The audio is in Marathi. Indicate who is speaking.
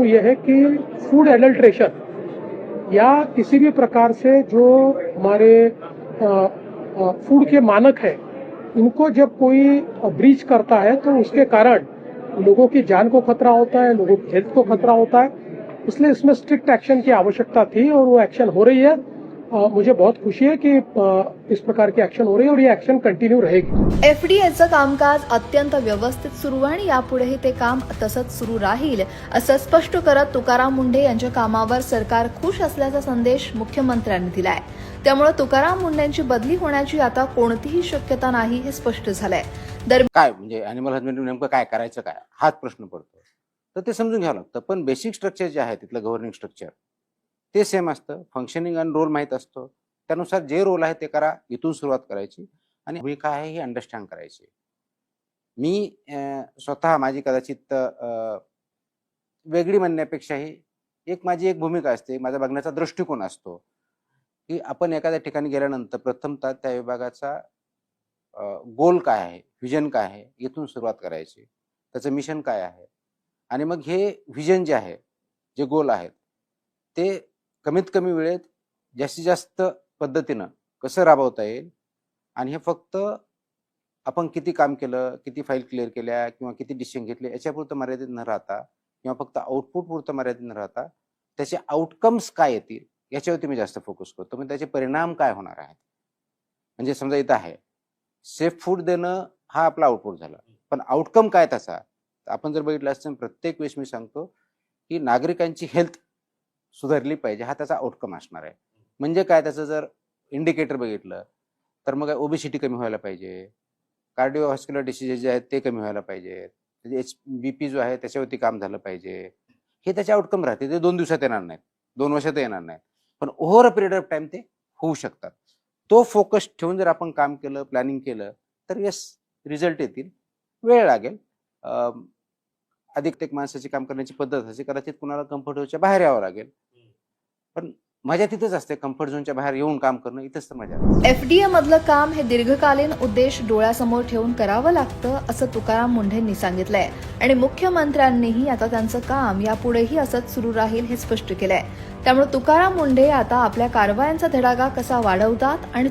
Speaker 1: वो ये है कि फूड एडल्ट्रेशन या किसी भी प्रकार से जो हमारे फूड के मानक है, इनको जब कोई ब्रीच करता है तो उसके कारण लोगों की जान को खतरा होता है, लोगों की हेल्थ को खतरा होता है। इसलिए इसमें स्ट्रिक्ट एक्शन की आवश्यकता थी और वो एक्शन हो रही है। मुझे बहुत खुशी है कि इस प्रकार की एक्शन हो रही है और ये एक्शन कंटिन्यू रहेगी।
Speaker 2: एफडीएचं कामकाज अत्यंत व्यवस्थित सुरू आहे आणि यापुढेही ते काम तसंच सुरू राहील असं स्पष्ट करत तुकाराम मुंढे यांच्या कामावर सरकार खुश असल्याचा संदेश मुख्यमंत्र्यांनी दिलाय। त्यामुळे तुकाराम मुंढेंची बदली होण्याची आता कोणतीही शक्यता नाही हे स्पष्ट झालंय।
Speaker 3: काय म्हणजे अॅनिमल हजबंड्री नेमकं काय करायचं काय हाच प्रश्न पडतो, तर ते समजून घ्यावं लागतं। पण बेसिक स्ट्रक्चर जे आहे तिथलं गव्हर्निंग स्ट्रक्चर ते सेम असतं, फंक्शनिंग आणि रोल माहीत असतो, त्यानुसार जे रोल आहे ते करा, इथून सुरुवात करायची आणि भूमिका आहे ही अंडरस्टँड करायची। मी स्वतः माझी कदाचित वेगळी म्हणण्यापेक्षाही माझी एक भूमिका असते, माझा बघण्याचा दृष्टिकोन असतो की आपण एखाद्या ठिकाणी गेल्यानंतर प्रथमतः त्या विभागाचा गोल काय आहे, व्हिजन काय आहे, इथून सुरुवात करायची, त्याचं मिशन काय आहे आणि मग हे व्हिजन जे आहे, जे गोल आहेत ते कमीत कमी वेळेत जास्तीत जास्त पद्धतीनं कसं राबवता येईल आणि हे फक्त आपण किती काम केलं, किती फाईल क्लिअर केल्या किंवा किती डिसिजन घेतले याच्यापुरतं मर्यादित न राहता किंवा फक्त आउटपुट पुरतं मर्यादित न राहता त्याचे आउटकम्स काय येतील याच्यावरती मी जास्त फोकस करतो। म्हणजे त्याचे परिणाम काय होणार आहेत। म्हणजे समजा इथं आहे सेफ फूड देणं हा आपला आउटपुट झाला, पण आउटकम काय त्याचा आपण जर बघितलं असतं प्रत्येक वेळेस मी सांगतो की नागरिकांची हेल्थ सुधारली पाहिजे हा त्याचा आउटकम असणार आहे। म्हणजे काय त्याचं जर इंडिकेटर बघितलं तर मग ओबेसिटी कमी व्हायला पाहिजे, कार्डिओव्हास्क्युलर डिसीजेस जे आहेत ते कमी व्हायला पाहिजेत, बीपी जो आहे त्याच्यावरती काम झालं पाहिजे, हे त्याचे आउटकम राहते। ते 2 दिवसात येणार नाहीत, 2 वर्षात येणार नाहीत, पण over a period of time ते होऊ शकतात। तो फोकस ठेवून जर आपण काम केलं, प्लॅनिंग केलं तर यस रिझल्ट येतील। वेळ लागेल, अधिक माणसाची काम करण्याची पद्धत असे कदाचित कुणाला कम्फर्ट झोनच्या बाहेर यावं लागेल, पण मजा तिथेच असते। कम्फर्ट झोनच्या बाहेर येऊन काम करणं इथंच तर मजा आहे।
Speaker 2: एफडीए मधलं काम हे दीर्घकालीन उद्देश डोळ्यासमोर ठेवून करावं लागतं असं तुकाराम मुंढेंनी सांगितलंय आणि मुख्यमंत्र्यांनीही आता त्यांचं काम यापुढेही असंच सुरू राहील हे स्पष्ट केलंय। त्यामुळे तुकाराम मुंढे आता आपल्या कारवायांचा धडाका कसा वाढवतात आणि